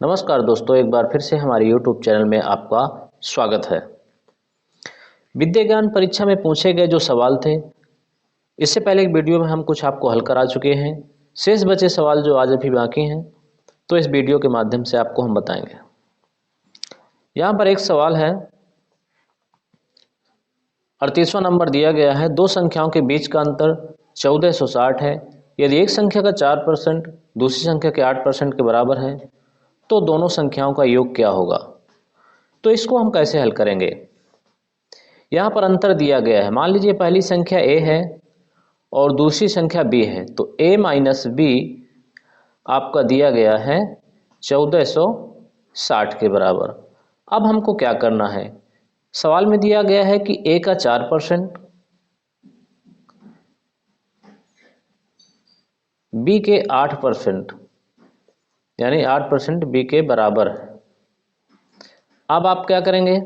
नमस्कार दोस्तों, एक बार फिर से हमारे YouTube चैनल में आपका स्वागत है। विद्या ज्ञान परीक्षा में पूछे गए जो सवाल थे, इससे पहले एक वीडियो में हम कुछ आपको हल करा चुके हैं। शेष बचे सवाल जो आज अभी बाकी हैं, तो इस वीडियो के माध्यम से आपको हम बताएंगे। यहाँ पर एक सवाल है, 38वां नंबर दिया गया है। दो संख्याओं के बीच का अंतर 1460 है। यदि एक संख्या का 4% दूसरी संख्या के 8% के बराबर है, तो दोनों संख्याओं का योग क्या होगा। तो इसको हम कैसे हल करेंगे। यहाँ पर अंतर दिया गया है। मान लीजिए पहली संख्या a है और दूसरी संख्या b है, तो a माइनस बी आपका दिया गया है 1460 के बराबर। अब हमको क्या करना है, सवाल में दिया गया है कि a का 4%, b के 8%, यानी 8% b के बराबर है। अब आप क्या करेंगे,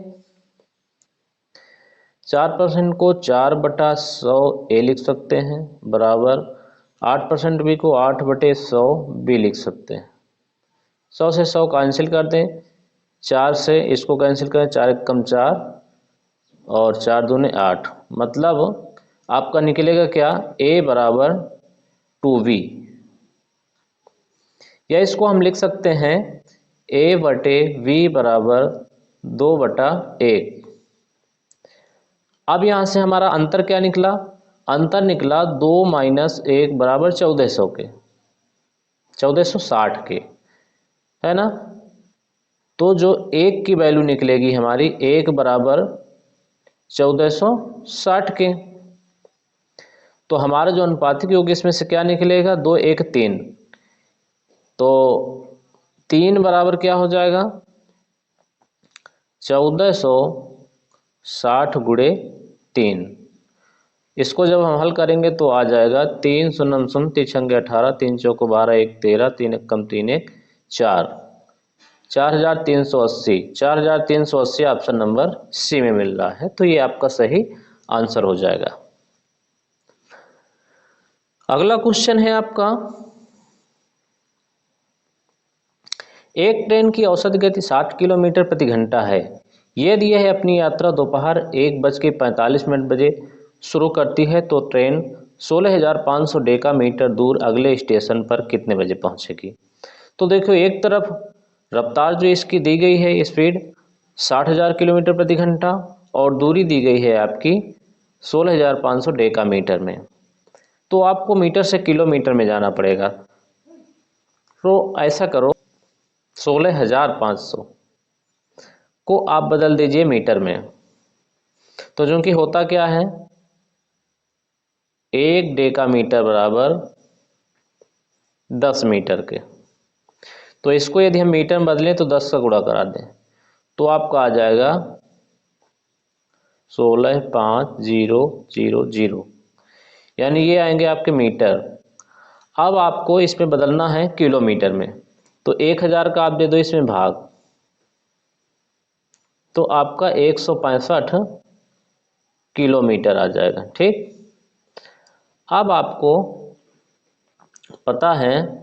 4% को 4/100 ए लिख सकते हैं, बराबर 8% बी को 8/100 बी लिख सकते हैं। 100 से 100 कैंसिल कर दें, 4 से इसको कैंसिल करें, 4 एक कम 4 और 4 दूने 8, मतलब आपका निकलेगा क्या, a बराबर 2b, या इसको हम लिख सकते हैं a/v बराबर 2/1। अब यहाँ से हमारा अंतर क्या निकला, अंतर निकला 2 माइनस 1 बराबर 1400 के, 1460 के, है ना। तो जो 1 की वैल्यू निकलेगी हमारी, 1 बराबर 1460 के। तो हमारा जो अनुपातिक योग इसमें से क्या निकलेगा, 2 1 3, तो 3 बराबर क्या हो जाएगा, 1460 गुणे 3। इसको जब हम हल करेंगे तो आ जाएगा 3 शून्य शून्य 3 छंगे 18, 3 चौको 12, 1 13, 3 एक कम 3 1 4, 4380, 4380 ऑप्शन नंबर सी में मिल रहा है। तो ये आपका सही आंसर हो जाएगा। अगला क्वेश्चन है आपका, एक ट्रेन की औसत गति 60 किलोमीटर प्रति घंटा है। यदि यह अपनी यात्रा दोपहर 1:45 बजे शुरू करती है, तो ट्रेन 16,500 डेका-मीटर दूर अगले स्टेशन पर कितने बजे पहुंचेगी। तो देखो, एक तरफ रफ्तार जो इसकी दी गई है, स्पीड 60,000 किलोमीटर प्रति घंटा, और दूरी दी गई है आपकी 16,500 डेका-मीटर में। तो आपको मीटर से किलोमीटर में जाना पड़ेगा। तो ऐसा करो, 16,500 को आप बदल दीजिए मीटर में। तो जो कि होता क्या है, 1 डेका-मीटर बराबर 10 मीटर के। तो इसको यदि हम मीटर में बदलें तो 10 का गुणा करा दें, तो आपका आ जाएगा 16,5,000, यानी ये आएंगे आपके मीटर। अब आपको इसमें बदलना है किलोमीटर में, तो 1000 का आप दे दो इसमें भाग, तो आपका 165 किलोमीटर आ जाएगा। ठीक, अब आपको पता है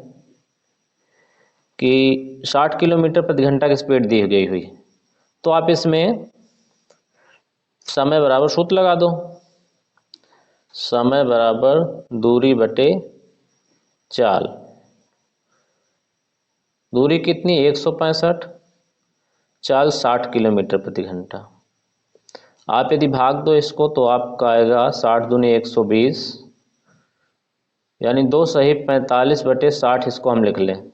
कि 60 किलोमीटर प्रति घंटा की स्पीड दी गई हुई, तो आप इसमें समय बराबर सूत्र लगा दो, समय बराबर दूरी बटे चाल। दूरी कितनी, 165, चाल 60 किलोमीटर प्रति घंटा। आप यदि भाग दो इसको तो आपका आएगा 60 दूनी 120, यानी 2 सही 45/60, इसको हम लिख लें।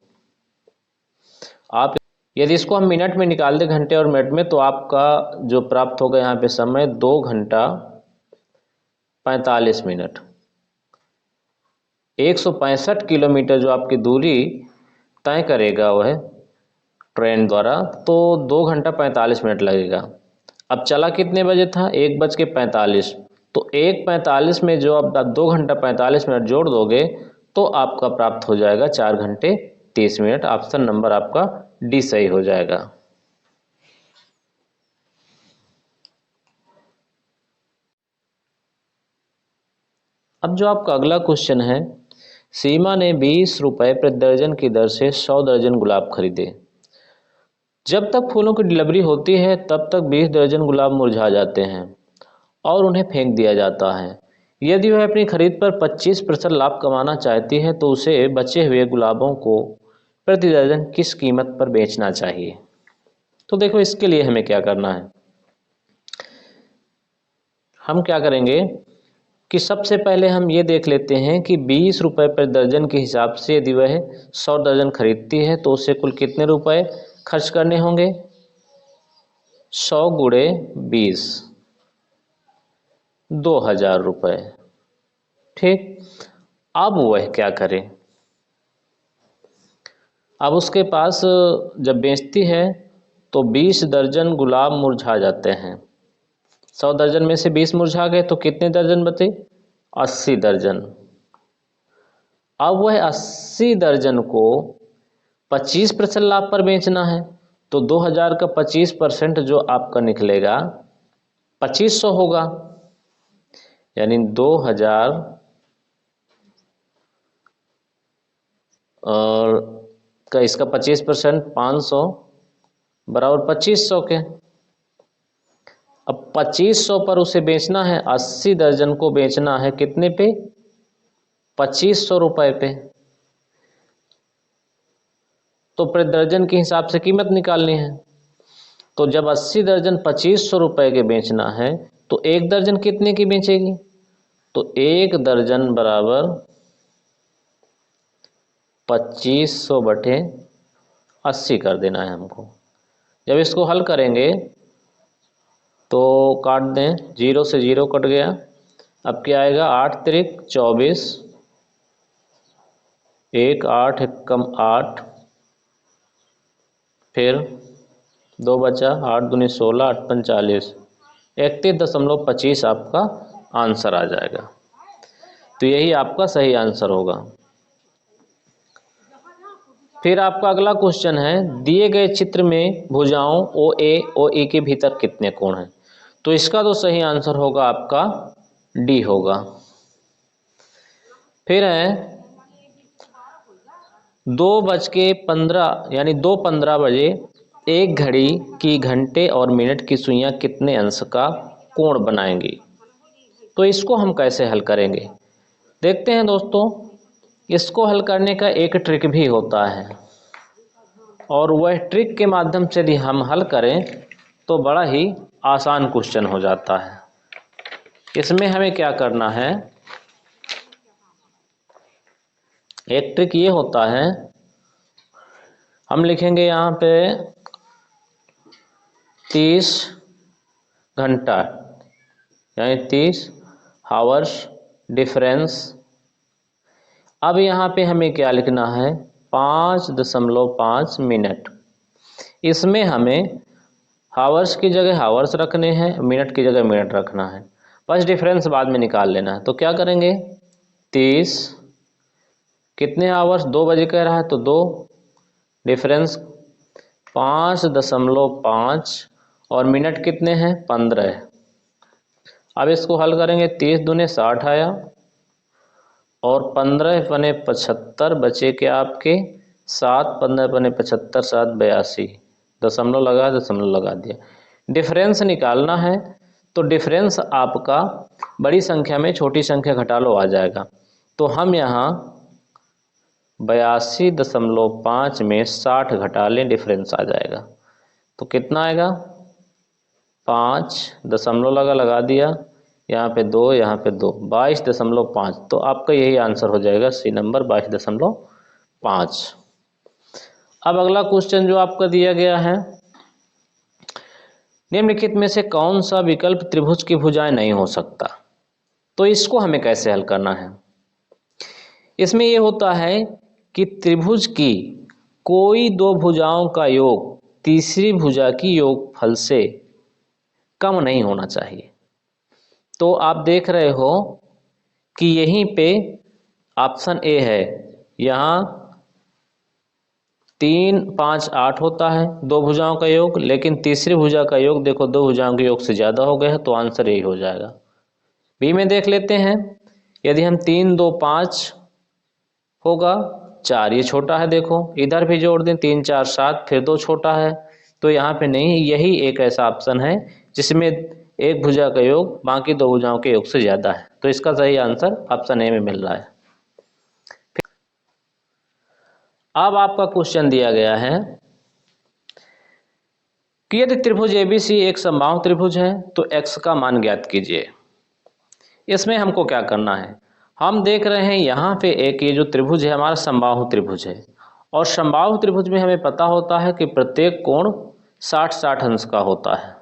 आप यदि इसको हम मिनट में निकाल दें, घंटे और मिनट में, तो आपका जो प्राप्त होगा यहाँ पे समय 2 घंटा 45 मिनट। 165 किलोमीटर जो आपकी दूरी तय करेगा वह ट्रेन द्वारा, तो 2 घंटा 45 मिनट लगेगा। अब चला कितने बजे था, 1:45, तो 1:45 में जो आप 2 घंटा 45 मिनट जोड़ दोगे, तो आपका प्राप्त हो जाएगा 4 घंटे 30 मिनट। ऑप्शन नंबर आपका डी सही हो जाएगा। अब जो आपका अगला क्वेश्चन है, सीमा ने 20 रुपये प्रति दर्जन की दर से 100 दर्जन गुलाब खरीदे। जब तक फूलों की डिलीवरी होती है तब तक 20 दर्जन गुलाब मुरझा जाते हैं और उन्हें फेंक दिया जाता है। यदि वह अपनी खरीद पर 25% लाभ कमाना चाहती है तो उसे बचे हुए गुलाबों को प्रति दर्जन किस कीमत पर बेचना चाहिए। तो देखो, इसके लिए हमें क्या करना है। हम क्या करेंगे कि सबसे पहले हम ये देख लेते हैं कि 20 रुपये पर दर्जन के हिसाब से यदि वह 100 दर्जन खरीदती है तो उसे कुल कितने रुपए खर्च करने होंगे। 100 गुणे 20, 2000 रुपये। ठीक, अब वह क्या करे। अब उसके पास जब बेचती है तो 20 दर्जन गुलाब मुरझा जाते हैं। 100 दर्जन में से 20 मुरझा गए तो कितने दर्जन बचे। 80 दर्जन। अब वह 80 दर्जन को 25% लाभ पर बेचना है तो 2000 का 25% जो आपका निकलेगा 2500 होगा। यानी 2000 और का इसका 25% 500 बराबर 2500 के। अब 2500 पर उसे बेचना है, 80 दर्जन को बेचना है कितने पे, 2500 रुपये पे। तो प्रति दर्जन के हिसाब से कीमत निकालनी है। तो जब 80 दर्जन 2500 रुपये के बेचना है तो एक दर्जन कितने की बेचेगी। तो एक दर्जन बराबर 2500 बटे 80 कर देना है हमको। जब इसको हल करेंगे तो काट दें, 0 से 0 कट गया। अब क्या आएगा, 8 तिरिक 24, 1 8 1 कम 8, फिर 2 बचा, 8 दूनी 16, 8 पंच 40, 31.25 आपका आंसर आ जाएगा। तो यही आपका सही आंसर होगा। फिर आपका अगला क्वेश्चन है, दिए गए चित्र में भुजाओं ओ ए ओ ई के भीतर कितने कोण हैं। तो इसका तो सही आंसर होगा आपका डी होगा। फिर है 2:15 यानी 2:15 बजे एक घड़ी की घंटे और मिनट की सुइयां कितने अंश का कोण बनाएंगी। तो इसको हम कैसे हल करेंगे, देखते हैं दोस्तों। इसको हल करने का एक ट्रिक भी होता है और वह ट्रिक के माध्यम से यदि हम हल करें तो बड़ा ही आसान क्वेश्चन हो जाता है। इसमें हमें क्या करना है, एक ट्रिक ये होता है, हम लिखेंगे यहाँ पे 30 घंटा यानी 30 हावर्स डिफरेंस। अब यहाँ पे हमें क्या लिखना है, 5.5 मिनट। इसमें हमें हावर्स की जगह हावर्स रखने हैं, मिनट की जगह मिनट रखना है, बस डिफरेंस बाद में निकाल लेना है। तो क्या करेंगे, 30 कितने आवर्स, 2 बजे कह रहा है तो 2 डिफरेंस 5.5 और मिनट कितने हैं 15। अब इसको हल करेंगे, 30 दूने 60 आया और 15 बने 75 बचे के आपके 7, 15 बने 75, 7 82, दशमलव लगा दिया। डिफरेंस निकालना है तो डिफरेंस आपका बड़ी संख्या में छोटी संख्या घटा लो आ जाएगा। तो हम यहाँ 82.5 में 60 घटा लें, डिफरेंस आ जाएगा। तो कितना आएगा, 5 दशमलव लगा दिया, यहाँ पे 2 यहाँ पे 2, 22.5। तो आपका यही आंसर हो जाएगा, सी नंबर 22.5। अब अगला क्वेश्चन जो आपका दिया गया है, निम्नलिखित में से कौन सा विकल्प त्रिभुज की भुजाएं नहीं हो सकता। तो इसको हमें कैसे हल करना है। इसमें यह होता है कि त्रिभुज की कोई दो भुजाओं का योग तीसरी भुजा की योगफल से कम नहीं होना चाहिए। तो आप देख रहे हो कि यहीं पे ऑप्शन ए है, यहाँ 3 5 8 होता है दो भुजाओं का योग, लेकिन तीसरी भुजा का योग देखो दो भुजाओं के योग से ज़्यादा हो गया है, तो आंसर यही हो जाएगा। बी में देख लेते हैं, यदि हम 3 2 5 होगा 4, ये छोटा है, देखो इधर भी जोड़ दें 3 4 7, फिर 2 छोटा है, तो यहाँ पे नहीं, यही एक ऐसा ऑप्शन है जिसमें एक भुजा का योग बाकी दो भुजाओं के योग से ज़्यादा है। तो इसका सही आंसर ऑप्शन ए में मिल रहा है। अब आपका क्वेश्चन दिया गया है कि यदि त्रिभुज एबीसी एक समबाहु त्रिभुज है तो एक्स का मान ज्ञात कीजिए। इसमें हमको क्या करना है, हम देख रहे हैं यहाँ पे एक ये जो त्रिभुज है हमारा समबाहु त्रिभुज है, और समबाहु त्रिभुज में हमें पता होता है कि प्रत्येक कोण 60-60 अंश का होता है।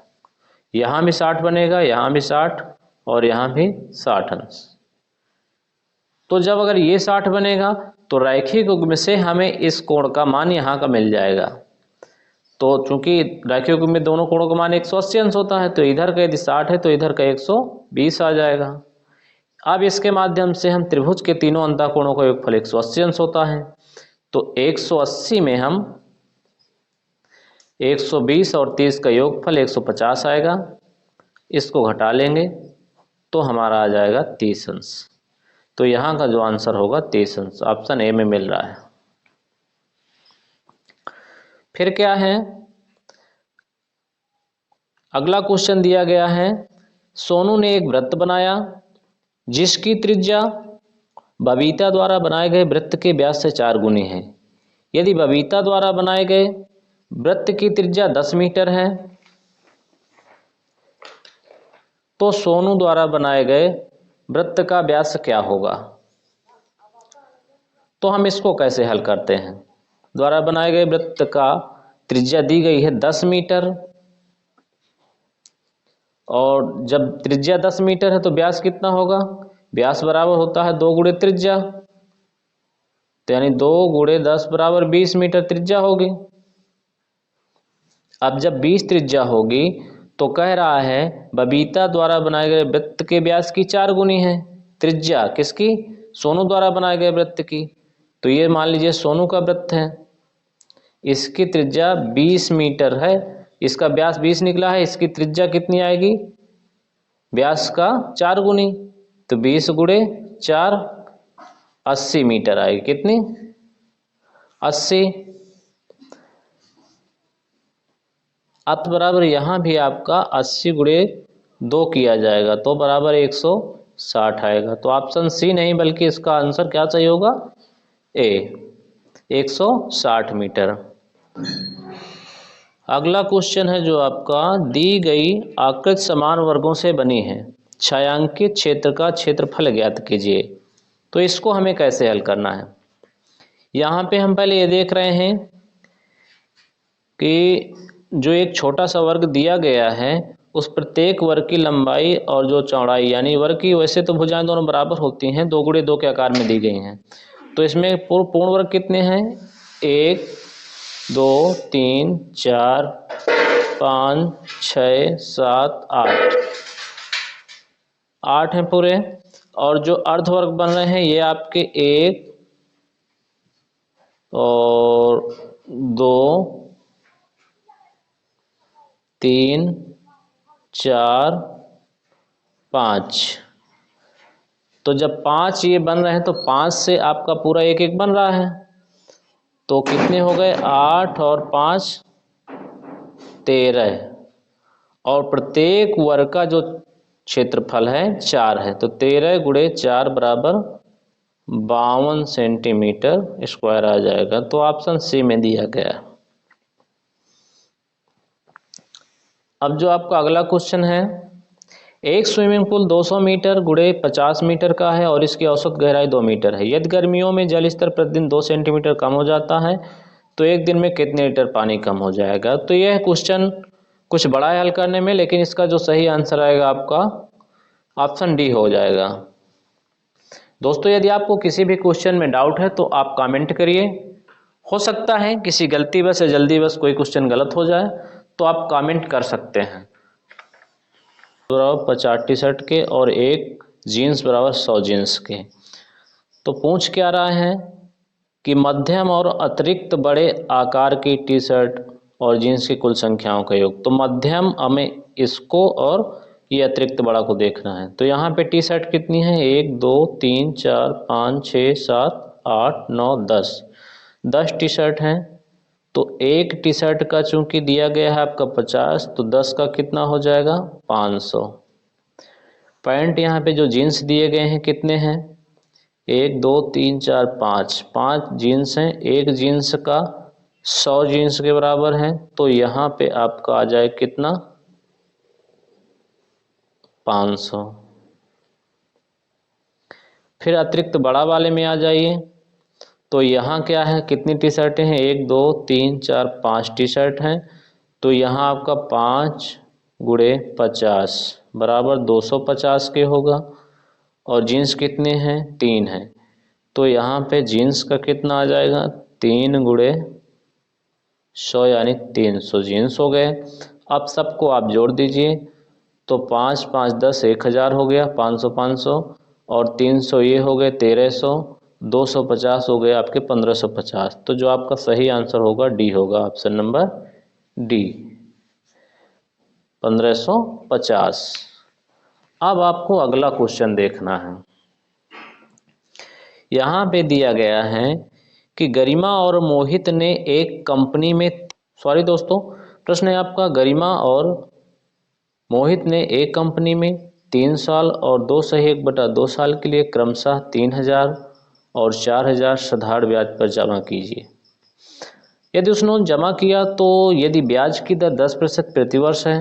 यहाँ भी 60 बनेगा, यहाँ भी 60 और यहाँ भी 60 अंश। तो जब अगर ये 60 बनेगा तो रैखिक युग्म से हमें इस कोण का मान यहाँ का मिल जाएगा। तो चूंकि रैखिक युग्म में दोनों कोणों का मान 180 अंश होता है, तो इधर का यदि 60 है तो इधर का 120 आ जाएगा। अब इसके माध्यम से हम त्रिभुज के तीनों अंतःकोणों का योगफल 180 अंश होता है, तो 180 में हम 120 और 30 का योगफल 150 आएगा, इसको घटा लेंगे तो हमारा आ जाएगा 30 अंश। तो यहाँ का जो आंसर होगा 30 अंश, ऑप्शन ए में मिल रहा है। फिर क्या है, अगला क्वेश्चन दिया गया है, सोनू ने एक वृत्त बनाया जिसकी त्रिज्या बबीता द्वारा बनाए गए वृत्त के व्यास से 4 गुनी है। यदि बबीता द्वारा बनाए गए वृत्त की त्रिज्या 10 मीटर है तो सोनू द्वारा बनाए गए वृत्त का व्यास क्या होगा। तो हम इसको कैसे हल करते हैं, द्वारा बनाए गए वृत्त का त्रिज्या दी गई है 10 मीटर, और जब त्रिज्या 10 मीटर है तो व्यास कितना होगा, व्यास बराबर होता है 2 गुणे त्रिज्या, तो यानी 2 गुणे 10 बराबर 20 मीटर त्रिज्या होगी। अब जब 20 त्रिज्या होगी तो कह रहा है बबीता द्वारा बनाए गए वृत्त के व्यास की 4 गुनी है त्रिज्या, किसकी, सोनू द्वारा बनाए गए वृत्त की। तो ये मान लीजिए सोनू का वृत्त है, इसकी त्रिज्या 20 मीटर है, इसका व्यास 20 निकला है, इसकी त्रिज्या कितनी आएगी, व्यास का 4 गुनी, तो 20 गुणे 4 80 मीटर आएगी, कितनी, 80। अत बराबर यहाँ भी आपका 80 गुणे 2 किया जाएगा तो बराबर 160 आएगा। तो ऑप्शन सी नहीं बल्कि इसका आंसर क्या सही होगा, ए 160 मीटर। अगला क्वेश्चन है जो आपका, दी गई आकृति समान वर्गों से बनी है, छायांकित क्षेत्र का क्षेत्रफल ज्ञात कीजिए। तो इसको हमें कैसे हल करना है, यहाँ पे हम पहले ये देख रहे हैं कि जो एक छोटा सा वर्ग दिया गया है उस प्रत्येक वर्ग की लंबाई और जो चौड़ाई, यानी वर्ग की वैसे तो भुजाएं दोनों बराबर होती हैं, 2 गुणे 2 के आकार में दी गई हैं। तो इसमें पूर्ण वर्ग कितने हैं, 1 2 3 4 5 6 7 8 8 हैं पूरे। और जो अर्धवर्ग बन रहे हैं ये आपके 1 और 2 3 4 5। तो जब 5 ये बन रहे हैं तो 5 से आपका पूरा 1 बन रहा है, तो कितने हो गए, 8 और 5 13, और प्रत्येक वर्ग का जो क्षेत्रफल है 4 है, तो 13 गुणे 4 बराबर 52 सेंटीमीटर स्क्वायर आ जाएगा। तो ऑप्शन सी में दिया गया है। अब जो आपका अगला क्वेश्चन है, एक स्विमिंग पूल 200 मीटर गुणे 50 मीटर का है और इसकी औसत गहराई 2 मीटर है। यदि गर्मियों में जल स्तर प्रतिदिन 2 सेंटीमीटर कम हो जाता है तो एक दिन में कितने लीटर पानी कम हो जाएगा। तो यह क्वेश्चन कुछ बड़ा है हल करने में, लेकिन इसका जो सही आंसर आएगा आपका ऑप्शन डी हो जाएगा। दोस्तों यदि आपको किसी भी क्वेश्चन में डाउट है तो आप कमेंट करिए, हो सकता है किसी गलती बस या जल्दी बस कोई क्वेश्चन गलत हो जाए तो आप कमेंट कर सकते हैं। बराबर 50 टी शर्ट के और एक जीन्स बराबर 100 जीन्स के। तो पूछ क्या रहा है कि मध्यम और अतिरिक्त बड़े आकार की टी शर्ट और जीन्स की कुल संख्याओं का योग। तो मध्यम हमें इसको और ये अतिरिक्त बड़ा को देखना है। तो यहाँ पे टी शर्ट कितनी है, 1 2 3 4 5 6 7 8 9 10 टी शर्ट हैं तो एक टी शर्ट का चूंकि दिया गया है आपका 50, तो 10 का कितना हो जाएगा 500। पैंट यहाँ पे जो जीन्स दिए गए हैं कितने हैं, 1 2 3 4 5, 5 जीन्स हैं, एक जीन्स का 100 जीन्स के बराबर है, तो यहाँ पे आपका आ जाए कितना 500। फिर अतिरिक्त बड़ा वाले में आ जाइए, तो यहाँ क्या है, कितनी टी शर्टें हैं, 1 2 3 4 5 टी शर्ट हैं, तो यहाँ आपका 5 गुणे 50 बराबर 250 के होगा। और जीन्स कितने हैं, 3 हैं, तो यहाँ पे जीन्स का कितना आ जाएगा, 3 गुणे 100 यानी 300 जीन्स हो गए। अब सबको आप जोड़ दीजिए, तो 5 5 10 1000 हो गया, 500 500 और 300 ये हो गए 1300, 250 हो गए आपके 1550। तो जो आपका सही आंसर होगा डी होगा, ऑप्शन नंबर डी 1550। अब आपको अगला क्वेश्चन देखना है। यहाँ पे दिया गया है कि गरिमा और मोहित ने एक कंपनी में, सॉरी दोस्तों, प्रश्न है आपका, गरिमा और मोहित ने एक कंपनी में 3 साल और 2/1/2 साल के लिए क्रमशः 3000 और 4000 साधारण ब्याज पर जमा कीजिए। यदि उसने जमा किया तो यदि ब्याज की दर 10% प्रतिवर्ष है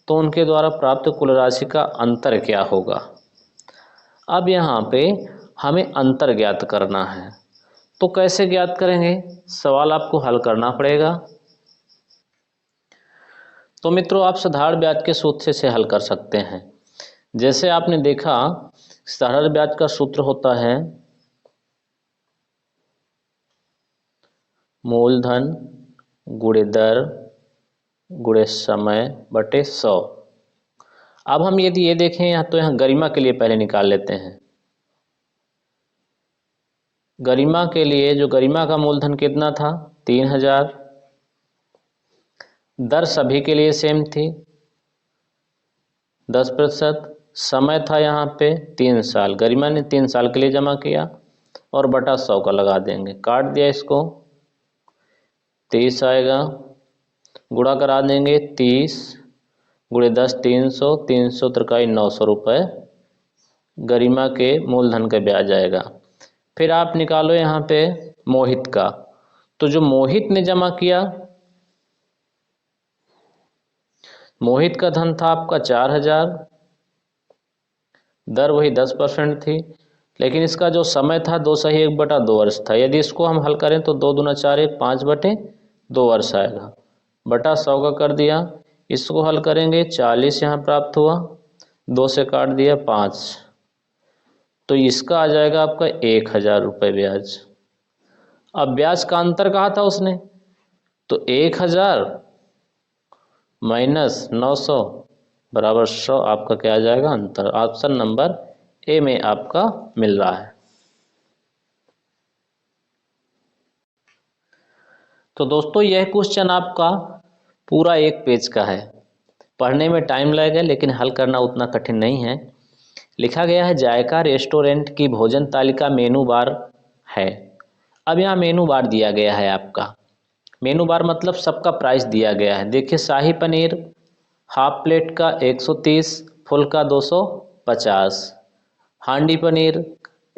तो उनके द्वारा प्राप्त कुल राशि का अंतर क्या होगा। अब यहाँ पे हमें अंतर ज्ञात करना है, तो कैसे ज्ञात करेंगे, सवाल आपको हल करना पड़ेगा। तो मित्रों आप साधारण ब्याज के सूत्र से हल कर सकते हैं। जैसे आपने देखा साधारण ब्याज का सूत्र होता है मूलधन गुणे दर गुणे समय बटे 100। अब हम यदि ये देखें यहाँ, तो यहाँ गरिमा के लिए पहले निकाल लेते हैं। गरिमा के लिए जो गरिमा का मूलधन कितना था 3000, दर सभी के लिए सेम थी 10%, समय था यहाँ पे 3 साल, गरिमा ने 3 साल के लिए जमा किया और बटा 100 का लगा देंगे, काट दिया इसको 30 आएगा, गुणा करा देंगे 30 गुणे 10 300, 300 त्रिकाई 900 रुपये गरिमा के मूलधन का ब्याज आएगा। फिर आप निकालो यहाँ पे मोहित का, तो जो मोहित ने जमा किया, मोहित का धन था आपका 4000, दर वही 10% थी, लेकिन इसका जो समय था 2/1/2 वर्ष था। यदि इसको हम हल करें तो 2 दूना 4 1 5/2 वर्ष आएगा, बटा 100 का कर दिया। इसको हल करेंगे 40 यहाँ प्राप्त हुआ, 2 से काट दिया 5, तो इसका आ जाएगा आपका 1000 रुपये ब्याज। अब ब्याज का अंतर कहा था उसने, तो 1000 माइनस 900 बराबर 100 आपका क्या आ जाएगा अंतर। ऑप्शन नंबर ए में आपका मिल रहा है। तो दोस्तों यह क्वेश्चन आपका पूरा 1 पेज का है, पढ़ने में टाइम लगेगा लेकिन हल करना उतना कठिन नहीं है। लिखा गया है जायका रेस्टोरेंट की भोजन तालिका मेनू बार है। अब यहाँ मेनू बार दिया गया है आपका, मेनू बार मतलब सबका प्राइस दिया गया है। देखिए शाही पनीर हाफ प्लेट का 130, फुल का 250, हांडी पनीर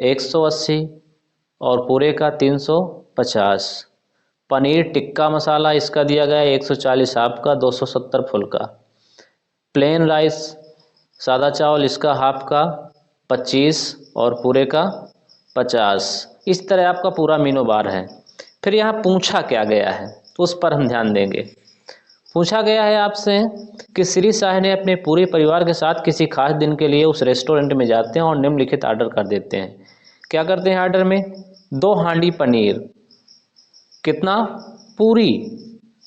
180 और पूरे का 350, पनीर टिक्का मसाला इसका दिया गया है 140 हाफ का, 270 फुल का, प्लेन राइस सादा चावल इसका हाफ का 25 और पूरे का 50। इस तरह आपका पूरा मेनू बार है। फिर यहाँ पूछा क्या गया है तो उस पर हम ध्यान देंगे। पूछा गया है आपसे कि श्री शाह ने अपने पूरे परिवार के साथ किसी खास दिन के लिए उस रेस्टोरेंट में जाते हैं और निम्नलिखित ऑर्डर कर देते हैं। क्या करते हैं ऑर्डर में, 2 हांडी पनीर, कितना, पूरी।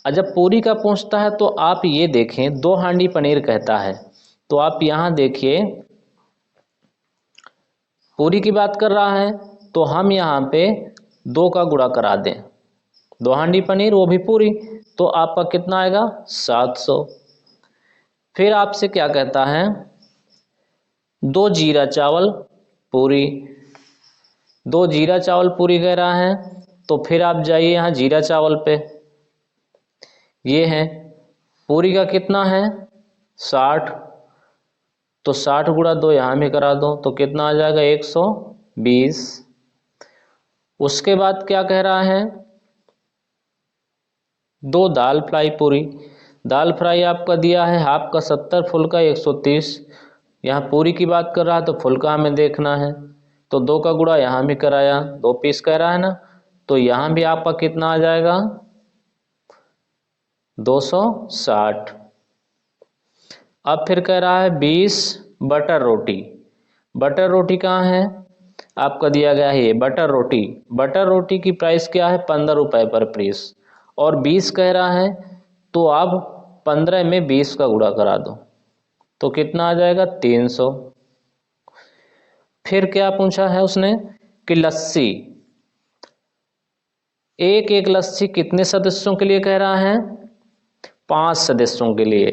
और जब पूरी का पूछता है तो आप ये देखें 2 हांडी पनीर कहता है, तो आप यहाँ देखिए पूरी की बात कर रहा है, तो हम यहाँ पे 2 का गुणा करा दें, 2 हांडी पनीर वो भी पूरी, तो आपका कितना आएगा 700। फिर आपसे क्या कहता है 2 जीरा चावल पूरी, 2 जीरा चावल पूरी कह रहा है, तो फिर आप जाइए यहाँ जीरा चावल पे, ये है, पूरी का कितना है 60, तो 60 गुणा 2 यहाँ भी करा दो तो कितना आ जाएगा 120। उसके बाद क्या कह रहा है, 2 दाल फ्राई पूरी। दाल फ्राई आपका दिया है हाफ का 70, फुल का 130। यहाँ पूरी की बात कर रहा है तो फुल का हमें देखना है, तो 2 का गुणा यहाँ भी कराया, 2 पीस कह रहा है ना, तो यहाँ भी आपका कितना आ जाएगा 260। अब फिर कह रहा है 20 बटर रोटी। बटर रोटी कहाँ है, आपका दिया गया है ये बटर रोटी। बटर रोटी की प्राइस क्या है 15 रुपये पर पीस, और 20 कह रहा है, तो आप 15 में 20 का गुणा करा दो तो कितना आ जाएगा 300। फिर क्या पूछा है उसने कि लस्सी, एक एक लस्सी कितने सदस्यों के लिए कह रहा है 5 सदस्यों के लिए।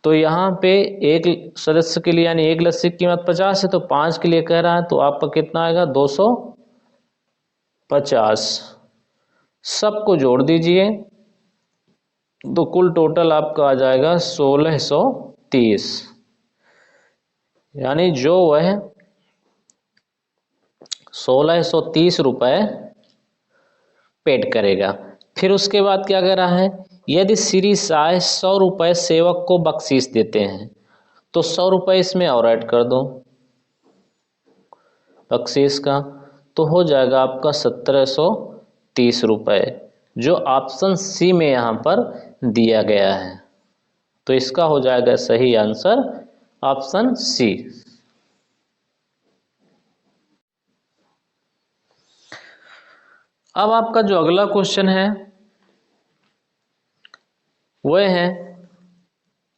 तो यहाँ पे एक सदस्य के लिए यानी एक लस्सी की कीमत 50 है, तो 5 के लिए कह रहा है, तो आपका कितना आएगा 250। सबको जोड़ दीजिए तो कुल टोटल आपका आ जाएगा 1630, यानी जो वह 1630 रुपये पेड करेगा। फिर उसके बाद क्या कह रहा है, यदि श्री साय 100 रुपये सेवक को बख्शीश देते हैं तो 100 रुपये इसमें और ऐड कर दो बख्शीश का, तो हो जाएगा आपका 1730 रुपये, जो ऑप्शन सी में यहाँ पर दिया गया है। तो इसका हो जाएगा सही आंसर ऑप्शन सी। अब आपका जो अगला क्वेश्चन है वह है,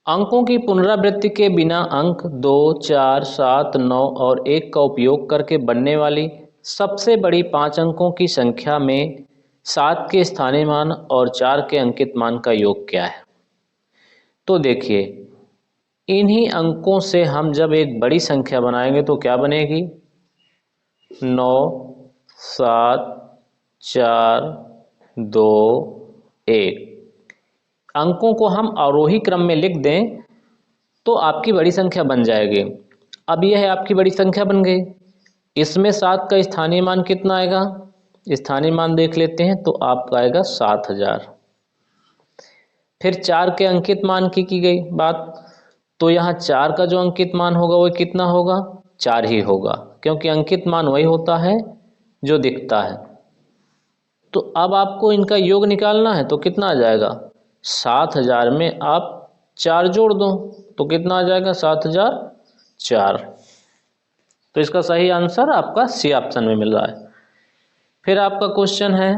अंकों की पुनरावृत्ति के बिना अंक 2, 4, 7, 9 और 1 का उपयोग करके बनने वाली सबसे बड़ी 5 अंकों की संख्या में 7 के स्थानीय मान और 4 के अंकित मान का योग क्या है। तो देखिए, इन्हीं अंकों से हम जब एक बड़ी संख्या बनाएंगे तो क्या बनेगी 9, 7, 4, 2, 1। अंकों को हम आरोही क्रम में लिख दें तो आपकी बड़ी संख्या बन जाएगी। अब यह है आपकी बड़ी संख्या बन गई। इसमें 7 का स्थानीय मान कितना आएगा, स्थानीय मान देख लेते हैं, तो आपका आएगा 7000। फिर 4 के अंकित मान की गई बात, तो यहाँ 4 का जो अंकित मान होगा वो कितना होगा 4 ही होगा, क्योंकि अंकित मान वही होता है जो दिखता है। तो अब आपको इनका योग निकालना है, तो कितना आ जाएगा 7000 में आप 4 जोड़ दो तो कितना आ जाएगा 7004। तो इसका सही आंसर आपका सी ऑप्शन में मिल रहा है। फिर आपका क्वेश्चन है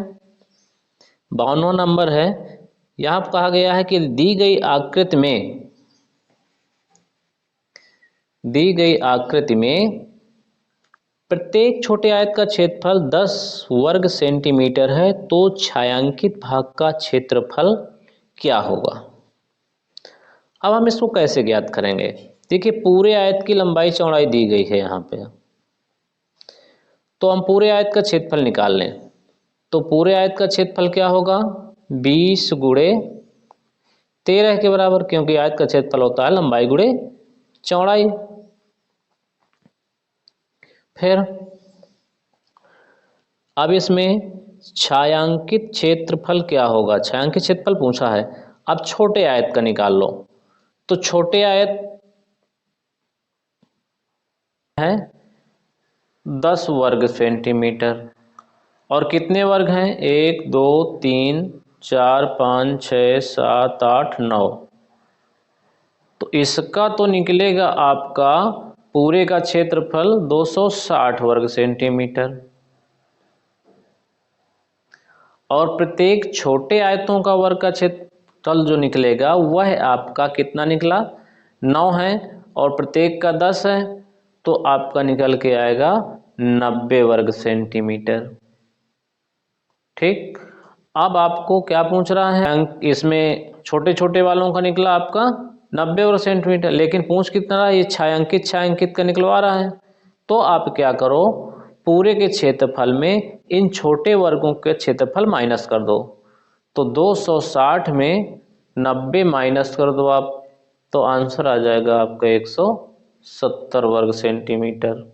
52वां नंबर है। यहाँ कहा गया है कि दी गई आकृति में प्रत्येक छोटे आयत का क्षेत्रफल 10 वर्ग सेंटीमीटर है, तो छायांकित भाग का क्षेत्रफल क्या होगा। अब हम इसको कैसे ज्ञात करेंगे, देखिए पूरे आयत की लंबाई चौड़ाई दी गई है यहाँ पे, तो हम पूरे आयत का क्षेत्रफल निकाल लें। तो पूरे आयत का क्षेत्रफल क्या होगा 20 गुणे 13 के बराबर, क्योंकि आयत का क्षेत्रफल होता है लंबाई गुणे चौड़ाई। फिर अब इसमें छायांकित क्षेत्रफल क्या होगा, छायांकित क्षेत्रफल पूछा है। अब छोटे आयत का निकाल लो, तो छोटे आयत है 10 वर्ग सेंटीमीटर, और कितने वर्ग हैं 1, 2, 3, 4, 5, 6, 7, 8, 9। तो इसका तो निकलेगा आपका पूरे का क्षेत्रफल 260 वर्ग सेंटीमीटर, और प्रत्येक छोटे आयतों का वर्ग का क्षेत्रफल जो निकलेगा वह आपका कितना निकला 9 है, और प्रत्येक का 10 है, तो आपका निकल के आएगा 90 वर्ग सेंटीमीटर। ठीक, अब आपको क्या पूछ रहा है, इसमें छोटे छोटे वालों का निकला आपका 90 वर्ग सेंटीमीटर, लेकिन पूछ कितना रहा है, ये छायांकित का निकलवा रहा है। तो आप क्या करो, पूरे के क्षेत्रफल में इन छोटे वर्गों के क्षेत्रफल माइनस कर दो, तो 260 में 90 माइनस कर दो आप, तो आंसर आ जाएगा आपका 170 वर्ग सेंटीमीटर।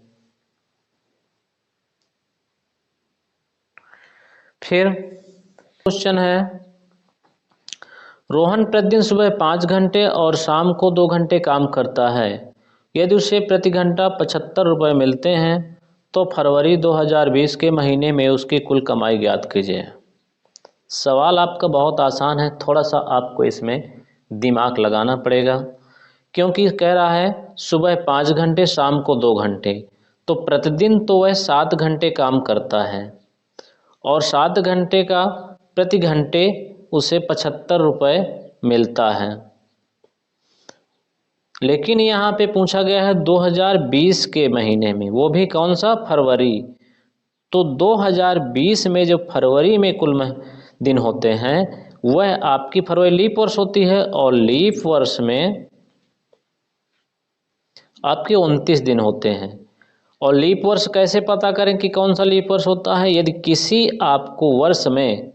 फिर क्वेश्चन है, रोहन प्रतिदिन सुबह 5 घंटे और शाम को 2 घंटे काम करता है। यदि उसे प्रति घंटा 75 रुपये मिलते हैं तो फरवरी 2020 के महीने में उसकी कुल कमाई ज्ञात कीजिए। सवाल आपका बहुत आसान है, थोड़ा सा आपको इसमें दिमाग लगाना पड़ेगा, क्योंकि कह रहा है सुबह 5 घंटे शाम को 2 घंटे, तो प्रतिदिन तो वह 7 घंटे काम करता है और 7 घंटे का प्रति घंटे उसे 75 रुपये मिलता है। लेकिन यहाँ पे पूछा गया है 2020 के महीने में, वो भी कौन सा, फरवरी। तो 2020 में जो फरवरी में कुल दिन होते हैं वह आपकी फरवरी लीप वर्ष होती है, और लीप वर्ष में आपके 29 दिन होते हैं। और लीप वर्ष कैसे पता करें कि कौन सा लीप वर्ष होता है? यदि किसी आपको वर्ष में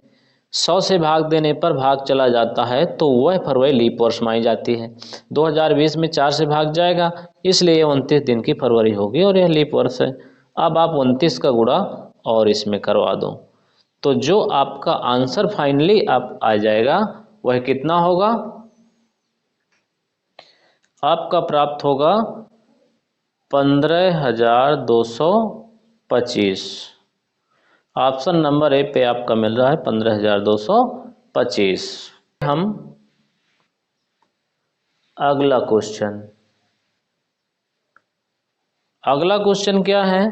100 से भाग देने पर भाग चला जाता है तो वह फरवरी लीप वर्ष मानी जाती है। 2020 में 4 से भाग जाएगा, इसलिए 29 दिन की फरवरी होगी और यह लीप वर्ष है। अब आप 29 का गुणा और इसमें करवा दो, तो जो आपका आंसर फाइनली आप आ जाएगा वह कितना होगा? आपका प्राप्त होगा 15,225। ऑप्शन नंबर ए पे आपका मिल रहा है 15,225। हम अगला क्वेश्चन क्या है?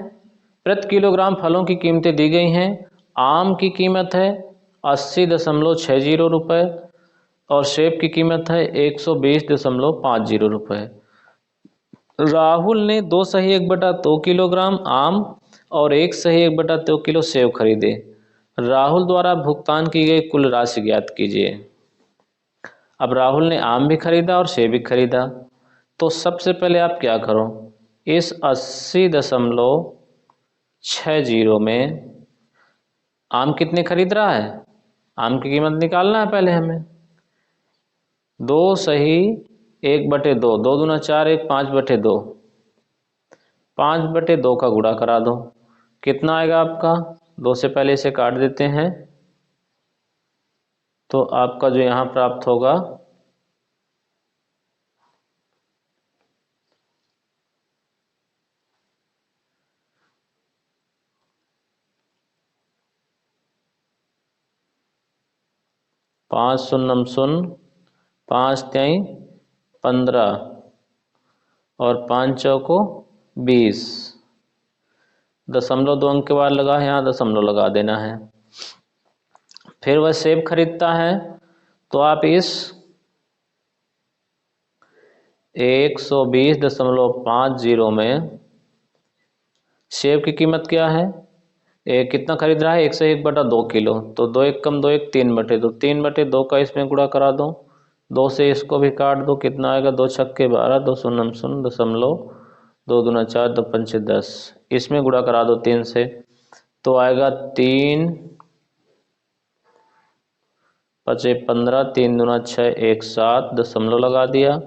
प्रति किलोग्राम फलों की कीमतें दी गई हैं। आम की कीमत है 80.60 रुपये और सेब की कीमत है 120.50 रुपये। राहुल ने 2 सही 1/2 किलोग्राम आम और 1 सही 1/2 किलो सेब खरीदे। राहुल द्वारा भुगतान की गई कुल राशि ज्ञात कीजिए। अब राहुल ने आम भी खरीदा और सेब भी खरीदा, तो सबसे पहले आप क्या करो, इस 80.60 में आम कितने खरीद रहा है, आम की कीमत निकालना है पहले हमें। 2 सही 1/2, 2 दूना 4, 1 5/2, 5/2 का गुणा करा दो, कितना आएगा आपका? 2 से पहले इसे काट देते हैं, तो आपका जो यहाँ प्राप्त होगा 5 शून्य 5 3 15 और 5 चौको 20। 0.2 अंक के बाद लगा है, यहाँ 0 लगा देना है। फिर वह सेब खरीदता है, तो आप इस 120.50 में सेब की कीमत क्या है, कितना खरीद रहा है, 1 से 1/2 किलो, तो 2 1 कम 2 1 3/2, 3/2 का इसमें गुणा करा दो, 2 से इसको भी काट दो, कितना आएगा? 2 छक्के 12, 2 शून्य 0, 2 दूना 4, 2 पंचे 10, इसमें गुणा करा दो 3 से, तो आएगा 3 5 15, 3 दूना 6, 1 7, 0 लगा दिया,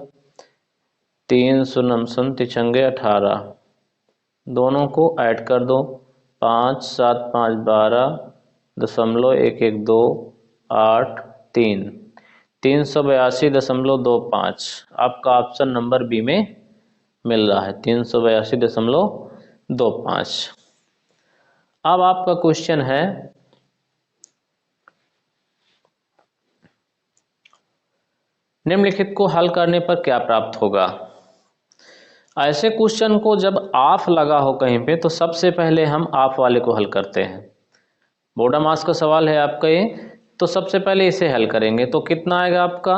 3 शून्य 3 18, दोनों को ऐड कर दो, 5 7 5 12, 0.112 8 3, 382.25। आपका ऑप्शन नंबर बी में मिल रहा है 382.25। अब आपका क्वेश्चन है, निम्नलिखित को हल करने पर क्या प्राप्त होगा? ऐसे क्वेश्चन को जब ऑफ लगा हो कहीं पे, तो सबसे पहले हम ऑफ वाले को हल करते हैं। बोर्ड मास का सवाल है आपका ये, तो सबसे पहले इसे हल करेंगे, तो कितना आएगा आपका?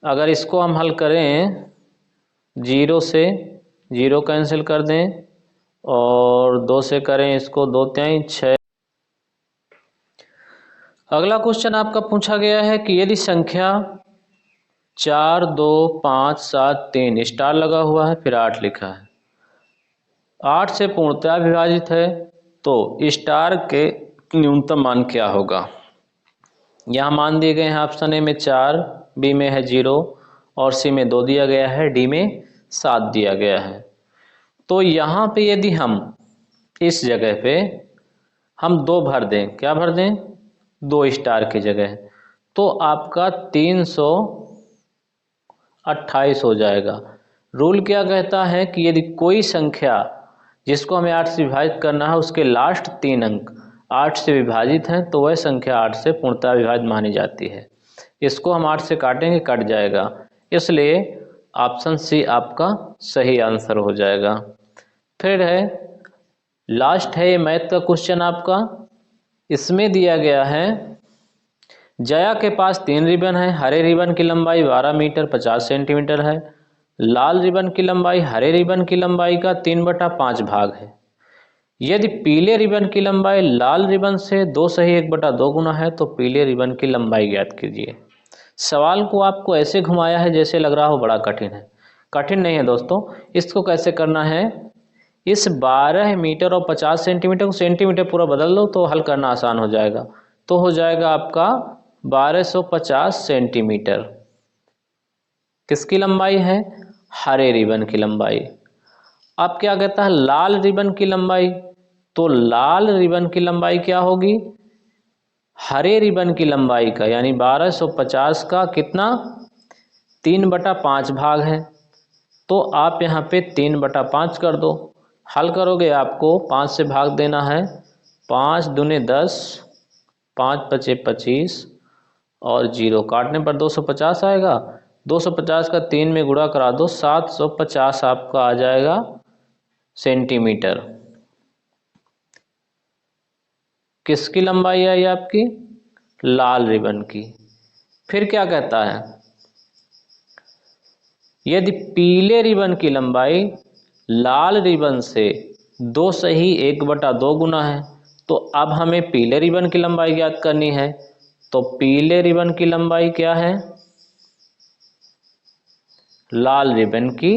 अगर इसको हम हल करें, 0 से 0 कैंसिल कर दें और 2 से करें इसको, 2 3 6। अगला क्वेश्चन आपका पूछा गया है कि यदि संख्या 4 2 5 7 3 स्टार लगा हुआ है, फिर 8 लिखा है, 8 से पूर्णतया विभाजित है, तो स्टार के न्यूनतम मान क्या होगा? यहाँ मान दिए गए हैं ऑप्शन ए में 4, बी में है 0 और सी में 2 दिया गया है, डी में 7 दिया गया है। तो यहाँ पे यदि हम इस जगह पे हम 2 भर दें, क्या भर दें, 2 स्टार की जगह, तो आपका 328 हो जाएगा। रूल क्या कहता है कि यदि कोई संख्या जिसको हमें 8 से विभाजित करना है उसके लास्ट 3 अंक 8 से विभाजित हैं तो वह संख्या 8 से पूर्णतः विभाजित मानी जाती है। इसको हम 8 से काटेंगे, कट जाएगा, इसलिए ऑप्शन सी आपका सही आंसर हो जाएगा। फिर है लास्ट है ये मैथ का क्वेश्चन आपका। इसमें दिया गया है जया के पास 3 रिबन है। हरे रिबन की लंबाई 12 मीटर 50 सेंटीमीटर है। लाल रिबन की लंबाई हरे रिबन की लंबाई का 3/5 भाग है। यदि पीले रिबन की लंबाई लाल रिबन से 2 सही 1/2 गुना है तो पीले रिबन की लंबाई ज्ञात कीजिए। सवाल को आपको ऐसे घुमाया है जैसे लग रहा हो बड़ा कठिन है। कठिन नहीं है दोस्तों। इसको कैसे करना है, इस 12 मीटर और 50 सेंटीमीटर को सेंटीमीटर पूरा बदल दो तो हल करना आसान हो जाएगा। तो हो जाएगा आपका 1250 सेंटीमीटर। किसकी लंबाई है, हरे रिबन की लंबाई। अब क्या कहता है लाल रिबन की लंबाई, तो लाल रिबन की लंबाई क्या होगी, हरे रिबन की लंबाई का यानी 1250 का कितना 3/5 भाग है। तो आप यहाँ पे 3/5 कर दो। हल करोगे आपको 5 से भाग देना है, 5 दूने 10, 5 पचे 25 और 0 काटने पर 250 आएगा। 250 का 3 में गुणा करा दो, 750 आपका आ जाएगा सेंटीमीटर। किसकी लंबाई आई आपकी, लाल रिबन की। फिर क्या कहता है, यदि पीले रिबन की लंबाई लाल रिबन से 2 सही 1/2 गुना है तो अब हमें पीले रिबन की लंबाई ज्ञात करनी है। तो पीले रिबन की लंबाई क्या है, लाल रिबन की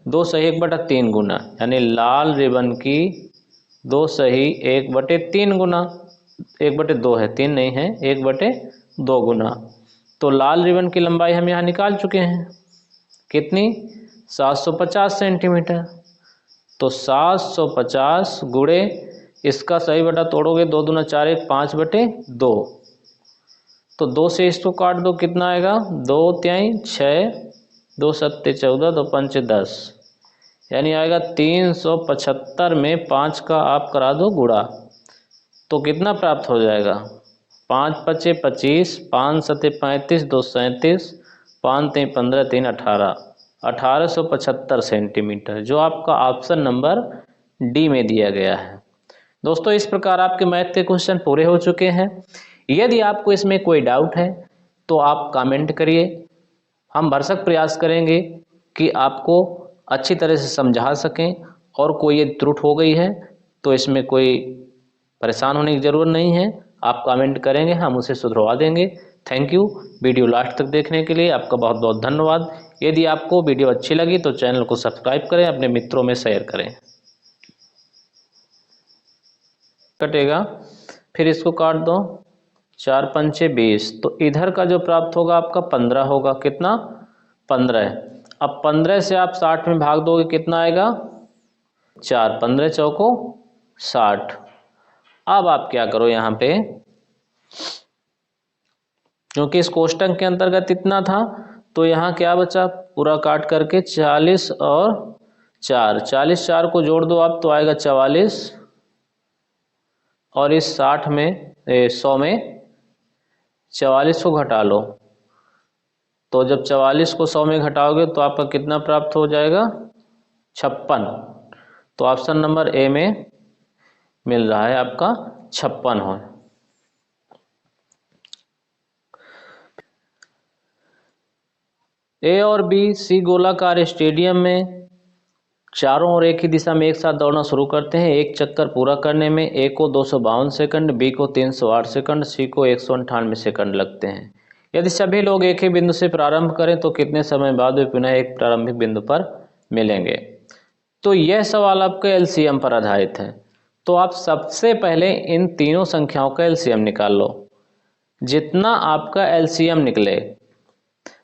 2 सही 1/3 गुना, यानी लाल रिबन की 2 सही 1/3 गुना, 1/2 है, 3 नहीं है, 1/2 गुना। तो लाल रिबन की लंबाई हम यहाँ निकाल चुके हैं, कितनी 750 सेंटीमीटर। तो 750 गुणे इसका सही बटा तोड़ोगे, 2 दूना 4 1 5/2। तो 2 से इसको काट दो, कितना आएगा 2 तिहाई 6, 2 सत्ते 14, 2 पंचे 10, यानी आएगा 375 में 5 का आप करा दो गुणा तो कितना प्राप्त हो जाएगा, 5 पचे 25, 5 सत्ते 35, 2 37, 5 तेई 15, 3 18, 1875 सेंटीमीटर, जो आपका ऑप्शन नंबर डी में दिया गया है। दोस्तों इस प्रकार आपके मैथ के क्वेश्चन पूरे हो चुके हैं। यदि आपको इसमें कोई डाउट है तो आप कमेंट करिए, हम भरसक प्रयास करेंगे कि आपको अच्छी तरह से समझा सकें। और कोई यदि त्रुटि हो गई है तो इसमें कोई परेशान होने की ज़रूरत नहीं है, आप कमेंट करेंगे हम उसे सुधरवा देंगे। Thank you. वीडियो लास्ट तक देखने के लिए आपका बहुत बहुत धन्यवाद। यदि आपको वीडियो अच्छी लगी तो चैनल को सब्सक्राइब करें, अपने मित्रों में शेयर करें। कटेगा, फिर इसको काट दो, 4 पंचे 20, तो इधर का जो प्राप्त होगा आपका 15 होगा, कितना 15। अब 15 से आप 60 में भाग दोगे, कितना आएगा 4, 15 चौको 60। अब आप क्या करो यहाँ पे, क्योंकि इस कोष्टक के अंतर्गत इतना था तो यहाँ क्या बचा, पूरा काट करके 40 और 4, 40 4 को जोड़ दो आप तो आएगा 44, और इस 60 में 100 में 44 को घटा लो, तो जब 44 को 100 में घटाओगे तो आपका कितना प्राप्त हो जाएगा 56। तो ऑप्शन नंबर ए में मिल रहा है आपका 56 हो। ए और बी सी गोलाकार स्टेडियम में चारों ओर एक ही दिशा में एक साथ दौड़ना शुरू करते हैं। एक चक्कर पूरा करने में ए को 252 सेकंड, बी को 308 सेकंड, सी को 198 सेकंड लगते हैं। यदि सभी लोग एक ही बिंदु से प्रारंभ करें तो कितने समय बाद वे पुनः एक प्रारंभिक बिंदु पर मिलेंगे। तो यह सवाल आपके एलसीएम पर आधारित है। तो आप सबसे पहले इन तीनों संख्याओं का एलसीएम निकाल लो। जितना आपका एलसीएम निकले।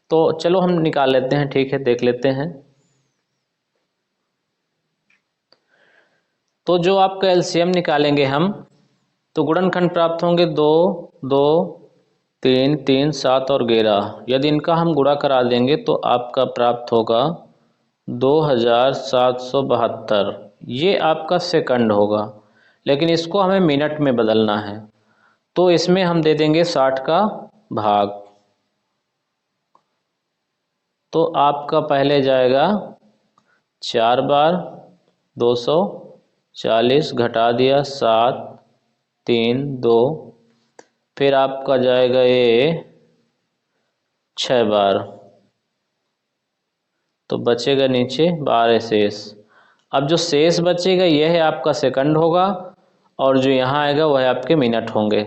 तो चलो हम निकाल लेते हैं, ठीक है, देख लेते हैं। तो जो आपका एलसीएम निकालेंगे हम, तो गुणनखंड प्राप्त होंगे 2, 2, 3, 3, 7 और 11। यदि इनका हम गुणा करा देंगे तो आपका प्राप्त होगा 2772। ये आपका सेकंड होगा, लेकिन इसको हमें मिनट में बदलना है, तो इसमें हम दे देंगे 60 का भाग। तो आपका पहले जाएगा 4 बार 240, घटा दिया 7, 3, 2, फिर आपका जाएगा ये 6 बार, तो बचेगा नीचे 12 शेष। अब जो शेष बचेगा यह है आपका सेकंड होगा, और जो यहाँ आएगा वह आपके मिनट होंगे।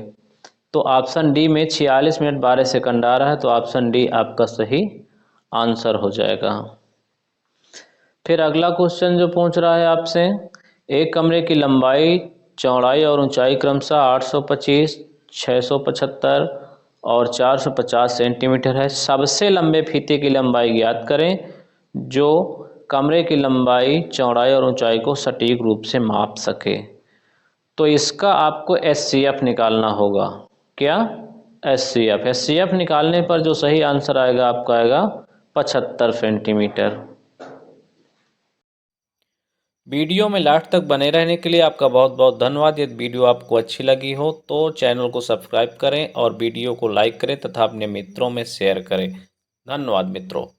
तो ऑप्शन डी में 46 मिनट 12 सेकंड आ रहा है, तो ऑप्शन डी आपका सही आंसर हो जाएगा। फिर अगला क्वेश्चन जो पूछ रहा है आपसे, एक कमरे की लंबाई, चौड़ाई और ऊंचाई क्रमशः 825, 675 और 450 सेंटीमीटर है। सबसे लंबे फीते की लंबाई ज्ञात करें जो कमरे की लंबाई, चौड़ाई और ऊंचाई को सटीक रूप से माप सके। तो इसका आपको एचसीएफ निकालना होगा। क्या? एचसीएफ। एचसीएफ निकालने पर जो सही आंसर आएगा आपका आएगा 75 सेंटीमीटर। वीडियो में लास्ट तक बने रहने के लिए आपका बहुत बहुत धन्यवाद। यदि वीडियो आपको अच्छी लगी हो तो चैनल को सब्सक्राइब करें और वीडियो को लाइक करें तथा अपने मित्रों में शेयर करें। धन्यवाद मित्रों।